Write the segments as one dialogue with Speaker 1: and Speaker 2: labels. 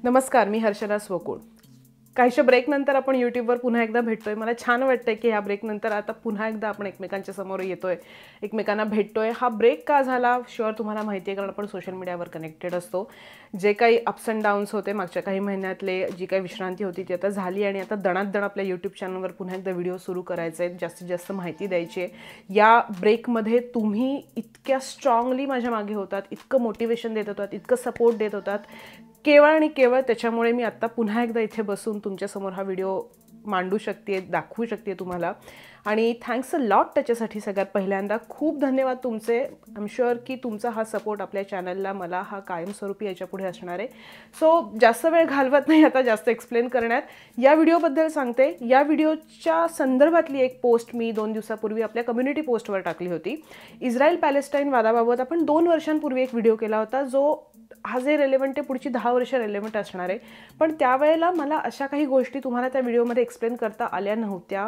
Speaker 1: नमस्कार, मी हर्षदा स्वकुळ. काहीशा ब्रेक नंतर आपण यूट्यूबवर पुन्हा एकदा भेटतोय. मला छान वाटतंय की ह्या ब्रेक नंतर आता पुन्हा एकदा आपण एकमेकांच्या समोर येतोय, एकमेकांना भेटतोय. हा ब्रेक का झाला शुअर तुम्हाला माहिती आहे, कारण आपण सोशल मीडियावर कनेक्टेड असतो. जे काही अप्स अँड डाऊन्स होते मागच्या काही महिन्यातले, जी काही विश्रांती होती ती आता झाली आणि आता दणादण आपल्या यूट्यूब चॅनलवर पुन्हा एकदा व्हिडिओ सुरू करायचे आहेत, जास्तीत जास्त माहिती द्यायची आहे. या ब्रेकमध्ये तुम्ही इतक्या स्ट्रॉंगली माझ्या मागे होतात, इतकं मोटिवेशन देत होतात, इतकं सपोर्ट देत होतात. केवळ आणि केवळ त्याच्यामुळे मी आत्ता पुन्हा एकदा इथे बसून तुमच्यासमोर हा व्हिडिओ मांडू शकते, दाखवू शकते तुम्हाला. आणि थँक्स अ लॉट त्याच्यासाठी. सगळ्यात पहिल्यांदा खूप धन्यवाद तुमचे. आय एम शुअर की तुमचा हा सपोर्ट आपल्या चॅनलला, मला हा कायमस्वरूपी याच्या पुढे असणार आहे. सो जास्त वेळ घालवत नाही आता जास्त एक्सप्लेन करण्यात. या व्हिडिओबद्दल सांगते. या व्हिडिओच्या संदर्भातली एक पोस्ट मी 2 दिवसापूर्वी आपल्या कम्युनिटी पोस्टवर टाकली होती. इस्रायल पॅलेस्टाईन वादाबाबत आपण 2 वर्षांपूर्वी एक व्हिडिओ केला होता, जो हा जे रेलेव्हंट आहे पुढची 10 वर्ष रेलेव्हंट असणार आहे. पण त्यावेळेला मला अशा काही गोष्टी तुम्हाला त्या व्हिडिओमध्ये एक्सप्लेन करता आल्या नव्हत्या,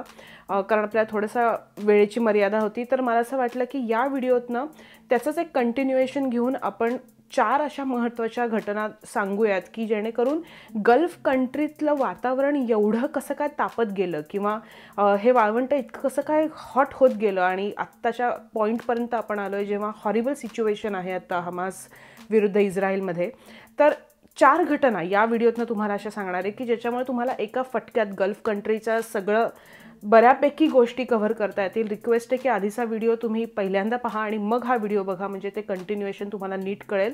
Speaker 1: कारण आपल्याला थोडंसं वेळेची मर्यादा होती. तर मला असं वाटलं की या व्हिडिओतनं त्याचंच एक कंटिन्युएशन घेऊन आपण 4 अशा महत्त्वाच्या घटना सांगूयात की जेणेकरून गल्फ कंट्रीतलं वातावरण एवढं कसं काय तापत गेलं, किंवा हे वाळवंट इतकं कसं काय हॉट होत गेलं आणि आत्ताच्या पॉईंटपर्यंत आपण आलो आहे, जेव्हा हॉरिबल सिच्युएशन आहे आता हमास विरुद्ध इस्रायलमध्ये. तर 4 घटना या व्हिडिओतनं तुम्हाला अशा सांगणार आहे की ज्याच्यामुळे तुम्हाला एका फटक्यात गल्फ कंट्रीचं सगळं बऱ्यापैकी गोष्टी कव्हर करता येतील. रिक्वेस्ट आहे की आधीचा व्हिडिओ तुम्ही पहिल्यांदा पहा आणि मग हा व्हिडिओ बघा, म्हणजे ते कंटिन्युएशन तुम्हाला नीट कळेल.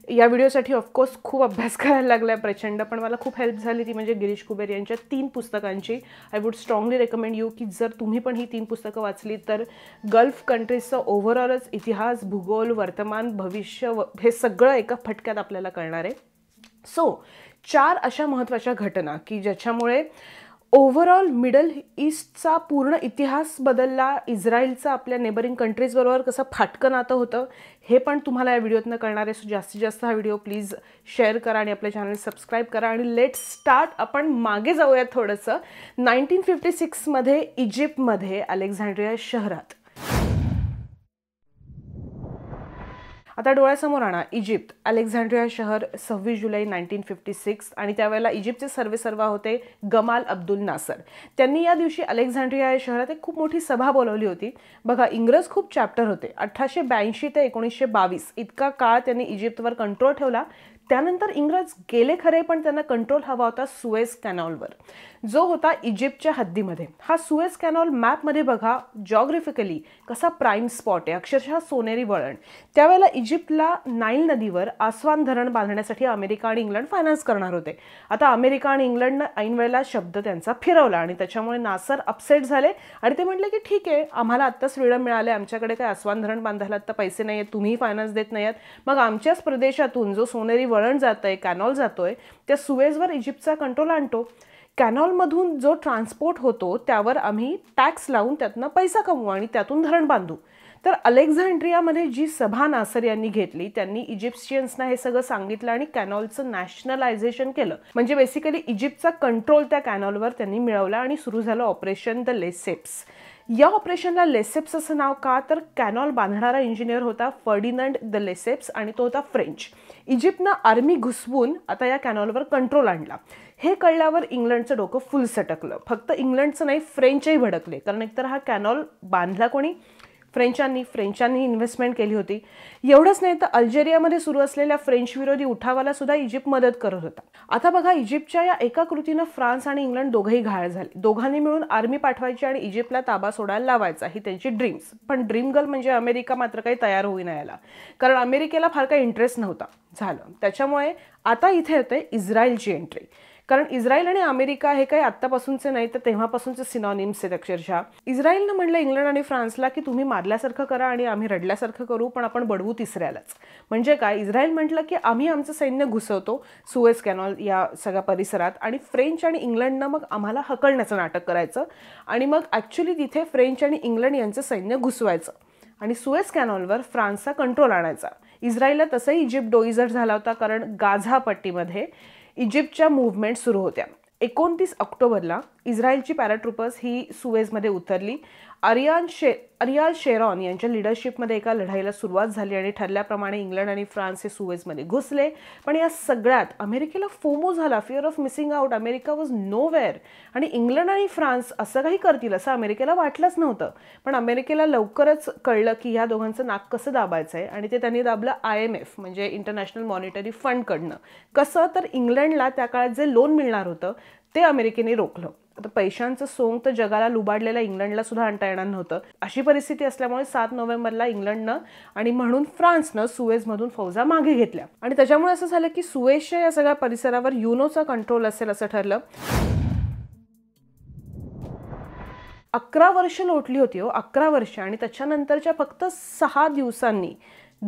Speaker 1: या व्हिडिओसाठी ऑफकोर्स खूप अभ्यास करायला लागला आहे प्रचंड, पण मला खूप हेल्प झाली ती म्हणजे गिरीश कुबेर यांच्या 3 पुस्तकांची. I would strongly recommend you की जर तुम्ही पण ही 3 पुस्तकं वाचली तर गल्फ कंट्रीजचं ओव्हरऑलच इतिहास, भूगोल, वर्तमान, भविष्य हे सगळं एका फटक्यात आपल्याला कळणार आहे. सो 4 अशा महत्त्वाच्या घटना की ज्याच्यामुळे ओव्हरऑल मिडल ईस्टचा पूर्ण इतिहास बदलला. इस्रायलचं आपल्या नेबरिंग कंट्रीजबरोबर कसं फाटकं नातं होतं हे पण तुम्हाला या व्हिडिओतनं कळणार आहे. सो जास्तीत जास्त हा व्हिडिओ प्लीज शेअर करा आणि आपल्या चॅनल सबस्क्राईब करा. आणि लेट स्टार्ट. आपण मागे जाऊयात थोडंसं. 1956मध्ये इजिप्तमध्ये अलेक्झांड्रिया शहरात, आता डोळ्यासमोर आणा इजिप्त, अलेक्झांड्रिया शहर, 26 जुलै 1956. आणि त्यावेळेला इजिप्तचे सर्वेसर्वा होते गमाल अब्दुल नासर. त्यांनी या दिवशी अलेक्झांड्रिया या शहरात एक खूप मोठी सभा बोलावली होती. बघा, इंग्रज खूप चॅप्टर होते. 1882 ते 1922 इतका काळ त्यांनी इजिप्तवर कंट्रोल ठेवला. त्यानंतर इंग्रज गेले खरे, पण त्यांना कंट्रोल हवा होता सुएझ कॅनॉलवर, जो होता इजिप्तच्या हद्दीमध्ये. हा सुएझ कॅनॉल मॅपमध्ये बघा जॉग्राफिकली कसा प्राईम स्पॉट आहे, अक्षरशः सोनेरी वळण. त्यावेळेला इजिप्तला नाईल नदीवर आस्वान धरण बांधण्यासाठी अमेरिका आणि इंग्लंड फायनान्स करणार होते. आता अमेरिका आणि इंग्लंडनं ऐन वेळेला शब्द त्यांचा फिरवला आणि त्याच्यामुळे नासर अपसेट झाले आणि ते म्हटले की ठीक आहे, आम्हाला आत्ताच फ्रीडम मिळाले, आमच्याकडे काय आस्वान धरण बांधायला आत्ता पैसे नाही आहेत, तुम्ही फायनान्स देत नाही आहेत, मग आमच्याच प्रदेशातून जो सोनेरी वळण जातंय, कॅनॉल जातोय, त्या सुएझवर इजिप्तचा कंट्रोल आणतो. कॅनॉलमधून जो ट्रान्सपोर्ट होतो त्यावर आम्ही टॅक्स लावून त्यातनं पैसा कमवू आणि त्यातून धरण बांधू. तर अलेक्झांड्रियामध्ये जी सभा नासर यांनी घेतली, त्यांनी इजिप्शियन्सना हे सगळं सांगितलं आणि कॅनॉलचं नॅशनलायझेशन केलं. म्हणजे बेसिकली इजिप्तचा कंट्रोल त्या कॅनॉलवर त्यांनी मिळवला आणि सुरू झालं ऑपरेशन द लेसेप्स. या ऑपरेशनला लेसेप्स असं नाव का, तर कॅनॉल बांधणारा इंजिनियर होता फर्डिनंड द लेसेप्स आणि तो होता फ्रेंच. इजिप्तनं आर्मी घुसवून आता या कॅनॉलवर कंट्रोल आणला. हे कळल्यावर इंग्लंडचं डोकं फुल सटकलं. फक्त इंग्लंडचं नाही, फ्रेंचही भडकले, कारण एकतर हा कॅनॉल बांधला कोणी, फ्रेंचांनी इन्व्हेस्टमेंट केली होती. एवढंच नाही तर अल्जेरियामध्ये सुरू असलेल्या फ्रेंच विरोधी उठावाला सुद्धा इजिप्त मदत करत होता. आता बघा, इजिप्तच्या या एका कृतीनं फ्रान्स आणि इंग्लंड दोघंही घायल झाले. दोघांनी मिळून आर्मी पाठवायची आणि इजिप्तला ताबा सोडायला लावायचा, ही त्यांची ड्रीम्स. पण ड्रीम गर्ल म्हणजे अमेरिका मात्र काही तयार होईना याला, कारण अमेरिकेला फार काही इंटरेस्ट नव्हता. झालं त्याच्यामुळे आता इथे येते इस्रायलची एंट्री. कारण इस्रायल आणि अमेरिका हे काही आत्तापासूनचे नाही तर तेव्हापासूनचे सिनॉनिम्स आहेत अक्षरशः. इस्रायलनं म्हटलं इंग्लंड आणि फ्रान्सला की तुम्ही मारल्यासारखं करा आणि आम्ही रडल्यासारखं करू, पण आपण बडवू तिसऱ्यालाच. म्हणजे काय, इस्रायल म्हटलं की आम्ही आमचं सैन्य घुसवतो सुएझ कॅनॉल या सगळ्या परिसरात, आणि फ्रेंच आणि इंग्लंडनं मग आम्हाला हकलण्याचं नाटक करायचं आणि मग ॲक्च्युली तिथे फ्रेंच आणि इंग्लंड यांचं सैन्य घुसवायचं आणि सुएझ कॅनॉलवर फ्रान्सचा कंट्रोल आणायचा. इस्रायलला तसंही इजिप्त डोईजर झाला होता, कारण गाझा पट्टीमध्ये इजिप्तच्या मूव्हमेंट सुरू होत्या. 29 ऑक्टोबरला इस्रायलची पॅराट्रुपर्स ही सुएझमध्ये उतरली अरियाल शेरॉन यांच्या लिडरशिपमध्ये एका लढाईला सुरुवात झाली आणि ठरल्याप्रमाणे इंग्लंड आणि फ्रान्स हे सुएझमध्ये घुसले. पण या सगळ्यात अमेरिकेला फोमो झाला, fear of missing out. America was nowhere. आणि इंग्लंड आणि फ्रान्स असं काही करतील असं अमेरिकेला वाटलंच नव्हतं. पण अमेरिकेला लवकरच कळलं की ह्या दोघांचं नाक कसं दाबायचं आहे आणि ते त्यांनी दाबलं IMF म्हणजे इंटरनॅशनल मॉनिटरी फंडकडनं. कसं तर इंग्लंडला त्या काळात जे लोन मिळणार होतं ते अमेरिकेने रोखलं. आता पैशांचं सोंग तर जगाला लुबाडलेल्या इंग्लंडला सुद्धा आणता येणार नव्हतं. अशी परिस्थिती असल्यामुळे 7 नोव्हेंबरला इंग्लंडनं आणि म्हणून फ्रान्सनं सुएझमधून फौजा मागे घेतल्या आणि त्याच्यामुळे असं झालं की सुएझच्या या सगळ्या परिसरावर युनोचा कंट्रोल असेल असं ठरलं. 11 वर्ष लोटली होती 11 वर्ष. आणि त्याच्यानंतरच्या फक्त 6 दिवसांनी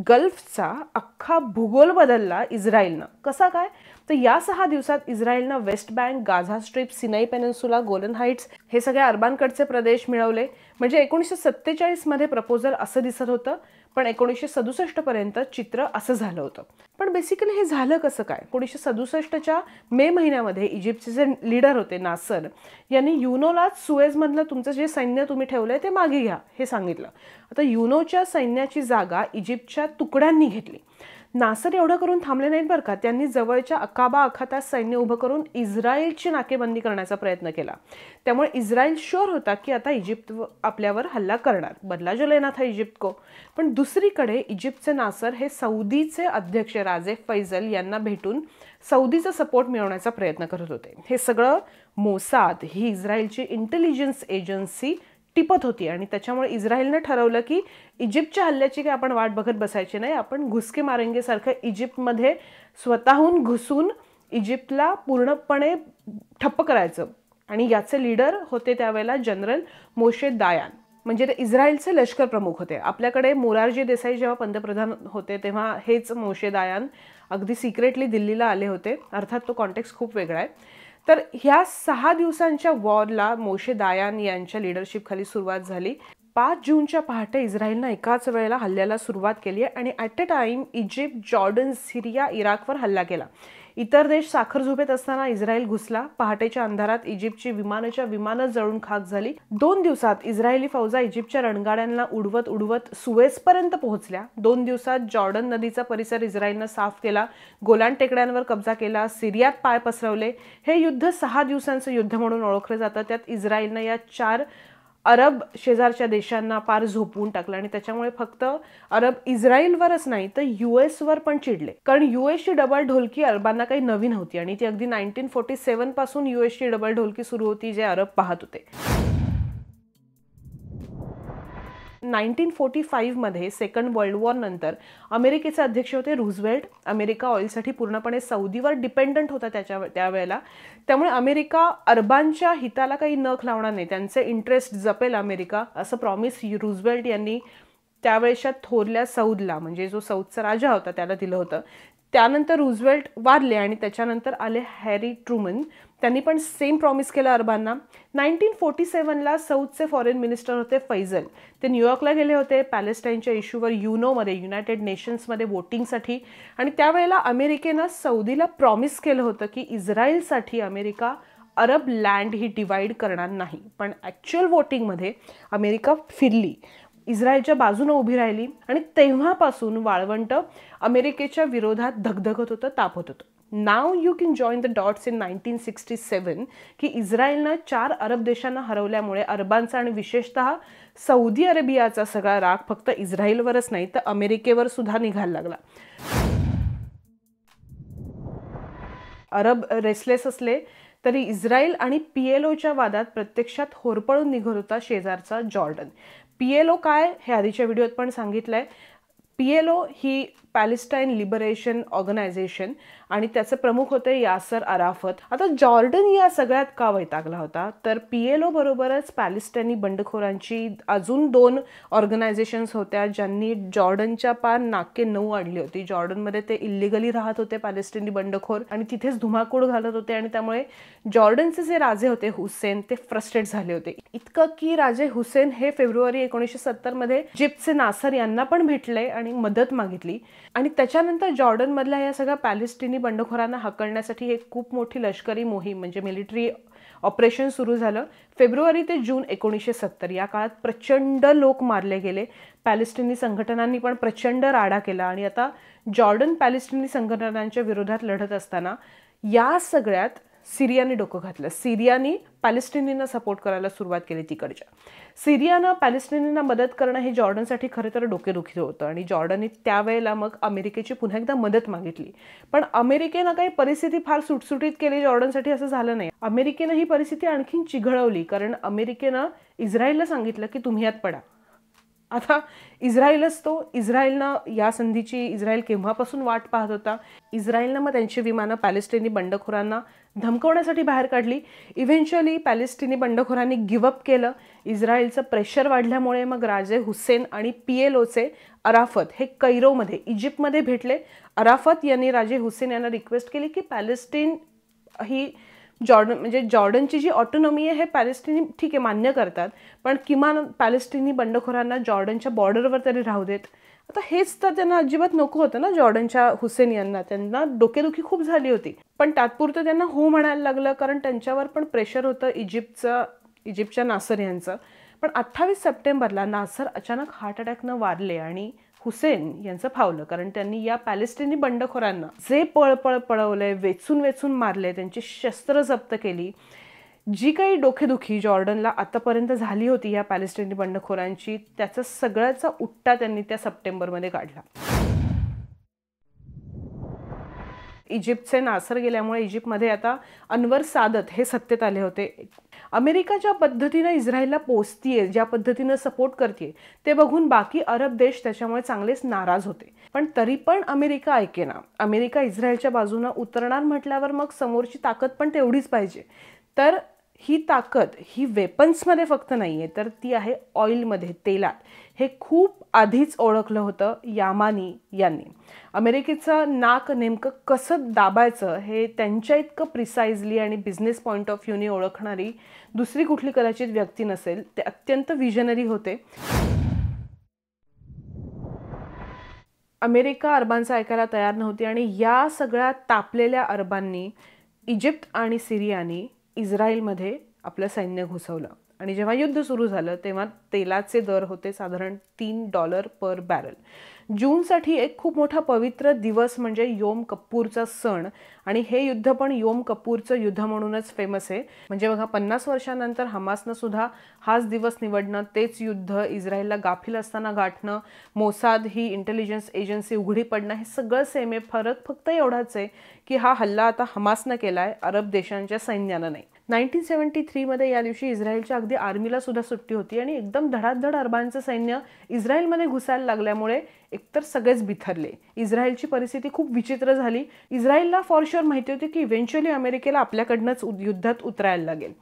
Speaker 1: गल्फचा अख्खा भूगोल बदलला इस्रायलनं. कसा काय तर या 6 दिवसात इस्रायलनं West Bank, Gaza Strip, Sinai Peninsula, Golan Heights हे सगळे अरबांकडचे प्रदेश मिळवले. म्हणजे 1947 मध्ये प्रपोजल असं दिसत होतं पण 1967 पर्यंत चित्र असं झालं होतं. पण बेसिकली हे झालं कसं काय? 1967च्या मे महिन्यामध्ये इजिप्तचे जे लीडर होते नासर यांनी युनोलाच सुएझमधलं तुमचं जे सैन्य तुम्ही ठेवलंय ते मागे घ्या हे सांगितलं. आता युनोच्या सैन्याची जागा इजिप्तच्या तुकड्यांनी घेतली. नासर एवढं करून थांबले नाहीत बरं का. त्यांनी जवळच्या अकाबा अखातात सैन्य उभं करून इस्रायलची नाकेबंदी करण्याचा प्रयत्न केला. त्यामुळे इस्रायल शुअर होता की आता इजिप्त आपल्यावर हल्ला करणार. बदला जो लेना था इजिप्त को. पण दुसरीकडे इजिप्तचे नासर हे सौदीचे अध्यक्ष राजे फैजल यांना भेटून सौदीचा सपोर्ट मिळवण्याचा प्रयत्न करत होते. हे सगळं मोसाद ही इस्रायलची इंटेलिजन्स एजन्सी टिपत होती आणि त्याच्यामुळे इस्रायलनं ठरवलं की इजिप्तच्या हल्ल्याची काही आपण वाट बघत बसायची नाही. आपण घुसके मारेंगे सारखं इजिप्तमध्ये स्वतःहून घुसून इजिप्तला पूर्णपणे ठप्प करायचं. आणि याचे लीडर होते त्यावेळेला जनरल मोशे दायान म्हणजे ते इस्रायलचे लष्कर प्रमुख होते. आपल्याकडे मोरारजी देसाई जेव्हा पंतप्रधान होते तेव्हा हेच मोशे दायान अगदी सिक्रेटली दिल्लीला आले होते. अर्थात तो कॉन्टेक्स्ट खूप वेगळा आहे. तर ह्या 6 दिवसांच्या वॉरला मोशे दायान यांच्या लिडरशिपखाली सुरुवात झाली. 5 जूनच्या पहाटे इस्रायलनं एकाच वेळेला हल्ल्याला सुरुवात केली आणि at a time Egypt, Jordan, Syria, इराकवर हल्ला केला. इतर देश साखर झोपेत असताना इस्रायल घुसला. पहाटेच्या अंधारात इजिप्तची विमानं जळून खाक झाली. 2 दिवसात इस्रायली फौजा इजिप्तच्या रणगाड्यांना उडवत उडवत सुएझपर्यंत पोहोचल्या. 2 दिवसात जॉर्डन नदीचा परिसर इस्रायलनं साफ केला. गोलान टेकड्यांवर कब्जा केला. सिरियात पाय पसरवले. हे युद्ध 6 दिवसांचं युद्ध म्हणून ओळखलं जातं. त्यात इस्रायलनं या 4 अरब शेजारच्या देशांना पार झोपवून टाकलं आणि त्याच्यामुळे फक्त अरब इस्रायलवरच नाही तर US पण चिडले. कारण USची डबल ढोलकी अरबांना काही नवीन होती आणि ती अगदी 1947 पासून USची डबल ढोलकी सुरू होती जे अरब पाहत होते. 1945 मध्ये सेकंड वर्ल्ड वॉर नंतर अमेरिकेचे अध्यक्ष होते रूझवेल्ट. अमेरिका ऑइलसाठी पूर्णपणे सौदीवर डिपेंडंट होता त्यावेळेला. त्यामुळे अमेरिका अरबांच्या हिताला काही नख लावणार नाही, त्यांचे इंटरेस्ट जपेल अमेरिका असं प्रॉमिस रूझवेल्ट यांनी त्यावेळेच्या थोरल्या सौदला म्हणजे जो सौदचा राजा होता त्याला दिलं होतं. त्यानंतर रूझवेल्ट वारले आणि त्याच्यानंतर आले हॅरी ट्रूमन. त्यांनी पण सेम प्रॉमिस केलं अरबांना. 1947ला सौदचे फॉरेन मिनिस्टर होते फैजल. ते न्यूयॉर्कला गेले होते पॅलेस्टाईनच्या इश्यूवर युनोमध्ये युनायटेड नेशन्समध्ये वोटिंगसाठी. आणि त्यावेळेला अमेरिकेनं सौदीला प्रॉमिस केलं होतं की इस्रायलसाठी अमेरिका अरब लँड ही डिवाइड करणार नाही. पण ॲक्च्युअल वोटिंगमध्ये अमेरिका फिरली, इस्रायलच्या बाजूने उभी राहिली आणि तेव्हापासून वाळवंट अमेरिकेच्या विरोधात धगधगत होतं, तापत होतं. Now you can join the dots in 1967 की इस्रायलनं 4 अरब देशांना हरवल्यामुळे अरबांचा आणि विशेषतः सौदी अरेबियाचा सगळा राग फक्त इस्रायलवरच नाही तर अमेरिकेवर सुद्धा निघायला लागला. अरब रेसलेस असले तरी इस्रायल आणि PLOच्या वादात प्रत्यक्षात होरपळून निघत होता शेजारचा जॉर्डन. PLO काय हे आधीच्या व्हिडिओत पण सांगितलंय. PLO ही पॅलेस्टाईन लिबरेशन ऑर्गनायझेशन आणि त्याचे प्रमुख होते यासर अराफत. आता जॉर्डन या सगळ्यात का वैतागला होता तर PLO बरोबरच पॅलेस्टाईनी बंडखोरांची अजून 2 ऑर्गनायझेशन्स होत्या ज्यांनी जॉर्डनच्या पार नाके 9 आणली होती. जॉर्डनमध्ये ते इल्लिगली राहत होते पॅलेस्टाईनी बंडखोर आणि तिथेच धुमाकूळ घालत होते आणि त्यामुळे जॉर्डनचे जे राजे होते हुसेन ते फ्रस्ट्रेट झाले होते. इतकं की राजे हुसेन हे फेब्रुवारी 1970 मध्ये इजिप्तचे नासर यांना पण भेटले आणि मदत मागितली. आणि त्याच्यानंतर जॉर्डनमधल्या या सगळ्या पॅलेस्टिनी पॅलेस्टिनी बंडखोरांना हाकलण्यासाठी एक खूप मोठी लष्करी मोहीम म्हणजे मिलिटरी ऑपरेशन सुरू झालं. फेब्रुवारी ते जून 1970 या काळात प्रचंड लोक मारले गेले. पॅलेस्टिनी संघटनांनी पण प्रचंड राडा केला आणि आता जॉर्डन पॅलेस्टिनी संघटनांच्या विरोधात लढत असताना या सगळ्यात सिरियाने डोकं घातलं. सिरियाने पॅलेस्टिनींना सपोर्ट करायला सुरुवात केली. तिकडच्या सिरियानं पॅलेस्टिनींना मदत करणं हे जॉर्डनसाठी खरं तर डोकेदुखी होतं आणि जॉर्डनने त्यावेळेला मग अमेरिकेची पुन्हा एकदा मदत मागितली. पण अमेरिकेनं काही परिस्थिती फार सुटसुटीत केली जॉर्डनसाठी असं झालं नाही. अमेरिकेनं ही परिस्थिती आणखीन चिघळवली कारण अमेरिकेनं इस्रायलला सांगितलं की तुम्ही यात पडा. आता इस्रायलनं या संधीची इस्रायल केव्हापासून वाट पाहत होता. इस्रायलनं मग त्यांची विमानं पॅलेस्टिनी बंडखोरांना धमकवण्यासाठी बाहेर काढली. इव्हेंच्युअली पॅलेस्टिनी बंडखोरांनी गिव्हअप केलं. इस्रायलचं प्रेशर वाढल्यामुळे मग राजे हुसेन आणि PLOचे अराफत हे कैरोमध्ये इजिप्तमध्ये भेटले. अराफत यांनी राजे हुसेन यांना रिक्वेस्ट केली की पॅलेस्टीन ही जॉर्डनची जी ऑटोनॉमी आहे हे पॅलेस्टिनी ठीक आहे मान्य करतात पण किमान पॅलेस्टिनी बंडखोरांना जॉर्डनच्या बॉर्डरवर तरी राहू देत. आता हेच तर त्यांना अजिबात नको होतं ना जॉर्डनच्या हुसेन यांना. त्यांना डोकेदुखी खूप झाली होती पण तात्पुरतं त्यांना हो म्हणायला लागलं कारण त्यांच्यावर पण प्रेशर होतं इजिप्तच्या नासर यांचं. पण 28 सप्टेंबरला नासर अचानक हार्ट अटॅकनं वारले आणि हुसेन यांचं फावलं कारण त्यांनी या पॅलेस्टिनी बंडखोरांना जे पळपळ पळवलंय, वेचून वेचून मारले, त्यांची शस्त्र जप्त केली. जी काही डोकेदुखी जॉर्डनला आतापर्यंत झाली होती या पॅलेस्टिनी बंडखोरांची त्याचा सगळ्याचा उट्टा त्यांनी त्या सप्टेंबरमध्ये काढला. इजिप्तचे नासर गेल्यामुळे इजिप्तमध्ये आता अनवर सादत हे सत्तेत आले होते. अमेरिका ज्या पद्धतीनं इस्रायलला पोचतीये, ज्या पद्धतीनं सपोर्ट करते ते बघून बाकी अरब देश त्याच्यामुळे चांगलेच नाराज होते. पण तरी पण अमेरिका ऐकेना. अमेरिका इस्रायलच्या बाजूनं उतरणार म्हटल्यावर मग समोरची ताकद पण तेवढीच पाहिजे. तर ही ताकद ही वेपन्समध्ये फक्त नाही आहे तर ती आहे ऑइलमध्ये, तेलात. हे खूप आधीच ओळखलं होतं यामानी यांनी. अमेरिकेचं नाक नेमकं कसं दाबायचं हे त्यांच्या इतकं प्रिसाइजली आणि बिझनेस पॉईंट ऑफ व्ह्यूने ओळखणारी दुसरी कुठली कदाचित व्यक्ती नसेल. ते अत्यंत विजनरी होते. अमेरिका अरबांचं ऐकायला तयार नव्हती आणि या सगळ्या तापलेल्या अरबांनी इजिप्त आणि सिरियानी इस्रायलमध्ये आपलं सैन्य घुसवलं आणि जेव्हा युद्ध सुरू झालं तेव्हा तेलाचे दर होते साधारण $3 पर बॅरल. जूनसाठी एक खूप मोठा पवित्र दिवस म्हणजे योम कप्पूरचा सण आणि हे युद्ध पण योम कप्पूरचं युद्ध म्हणूनच फेमस आहे. म्हणजे बघा 50 वर्षांनंतर हमासनं सुद्धा हाच दिवस निवडणं, तेच युद्ध इस्रायलला गाफील असताना गाठणं, मोसाद ही इंटेलिजन्स एजन्सी उघडी पडणं हे सगळं सेम आहे. फरक फक्त एवढाच आहे की हा हल्ला आता हमासनं केलाय, अरब देशांच्या सैन्यानं नाही. 1973 मध्ये या दिवशी इस्रायलच्या अगदी आर्मीला सुद्धा सुट्टी होती आणि एकदम धडाधड अरबांचं सैन्य इस्रायलमध्ये घुसायला लागल्यामुळे एकतर सगळेच बिथरले. इस्रायलची परिस्थिती खूप विचित्र झाली. इस्रायलला फॉर शुअर माहिती होती की इव्हेंच्युअली अमेरिकेला आपल्याकडनंच युद्धात उतरायला लागेल.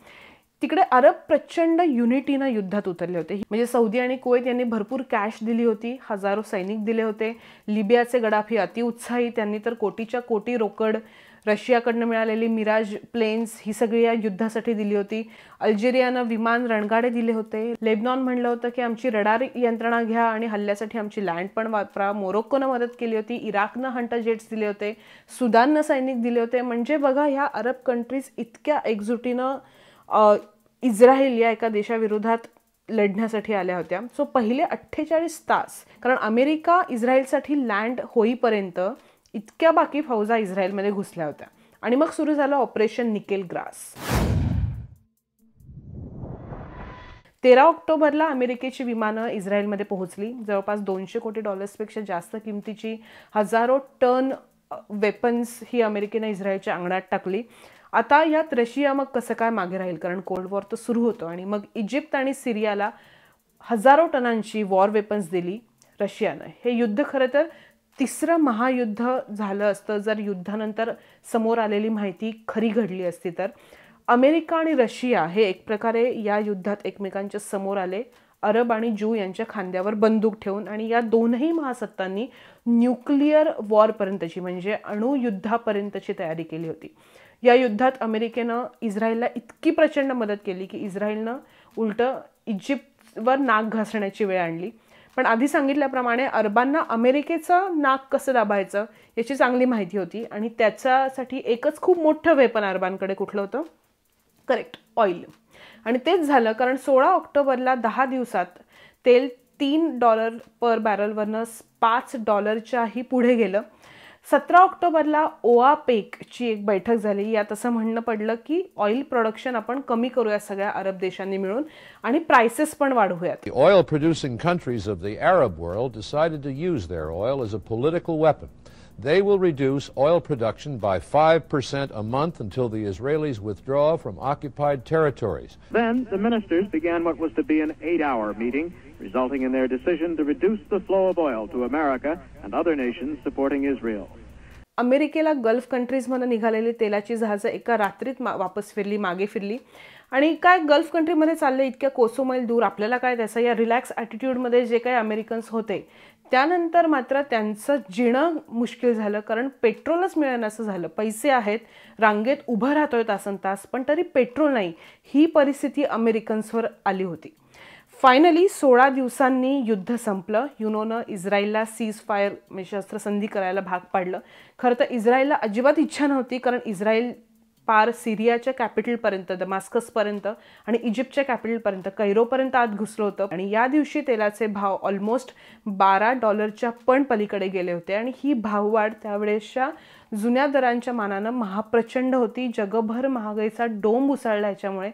Speaker 1: तिकडे अरब प्रचंड युनिटीनं युद्धात उतरले होते. म्हणजे सौदी आणि कुवैत यांनी भरपूर कॅश दिली होती, हजारो सैनिक दिले होते. लिबियाचे गडाफी अतिउत्साही, त्यांनी तर कोटीच्या कोटी रोकड रशियाकडनं मिळालेली मिराज प्लेन्स ही सगळी या युद्धासाठी दिली होती. अल्जेरियानं विमान रणगाडे दिले होते. लेबनॉन म्हणलं होतं की आमची रडार यंत्रणा घ्या आणि हल्ल्यासाठी आमची लँड पण वापरा. मोरोक्कोनं मदत केली होती. इराकनं हंटर जेट्स दिले होते. सुदाननं सैनिक दिले होते. म्हणजे बघा ह्या अरब कंट्रीज इतक्या एकजुटीनं इस्रायल या एका देशाविरोधात लढण्यासाठी आल्या होत्या. सो पहिले 48 तास, कारण अमेरिका इस्रायलसाठी लँड होईपर्यंत इतक्या बाकी फौजा इस्रायलमध्ये घुसल्या होत्या आणि मग सुरू झालं ऑपरेशन निकेल ग्रास. 13 ऑक्टोबरला अमेरिकेची विमानं इस्रायलमध्ये पोहोचली. जवळपास $200 कोटी पेक्षा जास्त किमतीची हजारो टन वेपन्स ही अमेरिकेने इस्रायलच्या अंगणात टाकली. आता यात रशिया मग कसं काय मागे राहील, कारण कोल्ड वॉर तर सुरू होतं आणि मग इजिप्त आणि सिरियाला हजारो टनांची वॉर वेपन्स दिली रशियानं. हे युद्ध खरं तर तिसरं महायुद्ध झालं असतं जर युद्धानंतर समोर आलेली माहिती खरी घडली असती तर. अमेरिका आणि रशिया हे एक प्रकारे या युद्धात एकमेकांच्या समोर आले, अरब आणि ज्यू यांच्या खांद्यावर बंदूक ठेवून. आणि या दोनही महासत्तांनी न्यूक्लिअर वॉरपर्यंतची म्हणजे अणुयुद्धापर्यंतची तयारी केली होती. या युद्धात अमेरिकेनं इस्रायलला इतकी प्रचंड मदत केली की इस्रायलनं उलटं इजिप्तवर नाक घासण्याची वेळ आणली. पण आधी सांगितल्याप्रमाणे अरबांना अमेरिकेचं नाक कसं दाबायचं याची चांगली माहिती होती आणि त्याच्यासाठी एकच खूप मोठं वेपन अरबांकडे कुठलं होतं? Correct, oil. आणि तेच झालं, कारण 16 ऑक्टोबरला 10 दिवसात तेल $3 पर बॅरलवरनं $5च्याही पुढे गेलं. 17 ऑक्टोबरला ओआपेकची एक बैठक झाली. यात असं म्हणणं पडलं की ऑइल प्रोडक्शन आपण कमी करूया सगळ्या अरब देशांनी मिळून आणि प्राइसेस पण वाढवूयात.
Speaker 2: The oil producing countries of the Arab world decided to use their oil as a political weapon. They will reduce oil production by 5% a month until the Israelis withdraw from occupied territories.
Speaker 3: Then the ministers began what was to be an 8-hour meeting, resulting in their decision to reduce the flow of oil to America and other nations supporting Israel.
Speaker 1: अमेरिकेला gulf कंट्रीजमध्ये निघालेली तेलाची जहाजं एका रात्रीत वापस फिरली, मागे फिरली. आणि काय गल्फ कंट्रीमध्ये चालले इतक्या कोसो मैल दूर, आपल्याला काय त्याचं, या रिलॅक्स ॲटिट्यूडमध्ये जे काही अमेरिकन्स होते त्यानंतर मात्र त्यांचं जिणं मुश्किल झालं, कारण पेट्रोलच मिळेनासं झालं. पैसे आहेत, रांगेत उभं राहतोय तासनतास, पण तरी पेट्रोल नाही. ही परिस्थिती अमेरिकन्सवर आली होती. फायनली 16 दिवसांनी युद्ध संपलं. युनोनं इस्रायलला सीज फायर म्हणजे शस्त्रसंधी करायला भाग पाडलं. खरं तर इस्रायलला अजिबात इच्छा नव्हती, कारण इस्रायल पार सिरियाच्या कॅपिटलपर्यंत, दमास्कसपर्यंत आणि इजिप्तच्या कॅपिटलपर्यंत, कैरोपर्यंत आत घुसलं होतं. आणि या दिवशी तेलाचे भाव ऑलमोस्ट $12च्या पण पलीकडे गेले होते. आणि ही भाववाढ त्यावेळेसच्या जुन्या दरांच्या मानानं महाप्रचंड होती. जगभर महागाईचा डोंब उसळला. याच्यामुळे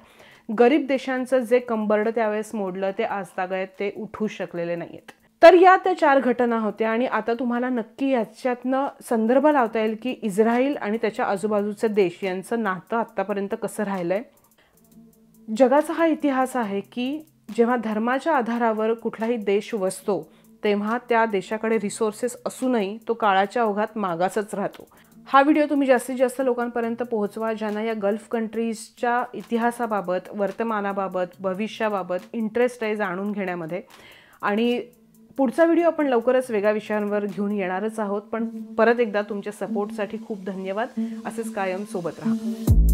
Speaker 1: गरीब देशांचं जे कंबरड त्यावेळेस मोडलं ते आजतागायत ते उठू शकलेले नाहीयेत. तर या त्या 4 घटना होत्या. आणि आता तुम्हाला नक्की याच्यातनं संदर्भ लावता येईल की इस्रायल आणि त्याच्या आजूबाजूचे देश यांचं नातं आत्तापर्यंत कसं राहिलंय. जगाचा हा इतिहास आहे की जेव्हा धर्माच्या आधारावर कुठलाही देश वसतो तेव्हा त्या देशाकडे रिसोर्सेस असूनही तो काळाच्या ओघात मागासच राहतो. हा व्हिडिओ तुम्ही जास्तीत जास्त लोकांपर्यंत पोहोचवा ज्यांना या गल्फ कंट्रीजच्या इतिहासाबाबत, वर्तमानाबाबत, भविष्याबाबत इंटरेस्ट आहे जाणून घेण्यामध्ये. आणि पुढचा व्हिडिओ आपण लवकरच वेगळ्या विषयांवर घेऊन येणारच आहोत. पण परत एकदा तुमच्या सपोर्टसाठी खूप धन्यवाद. असेच कायम सोबत राहा.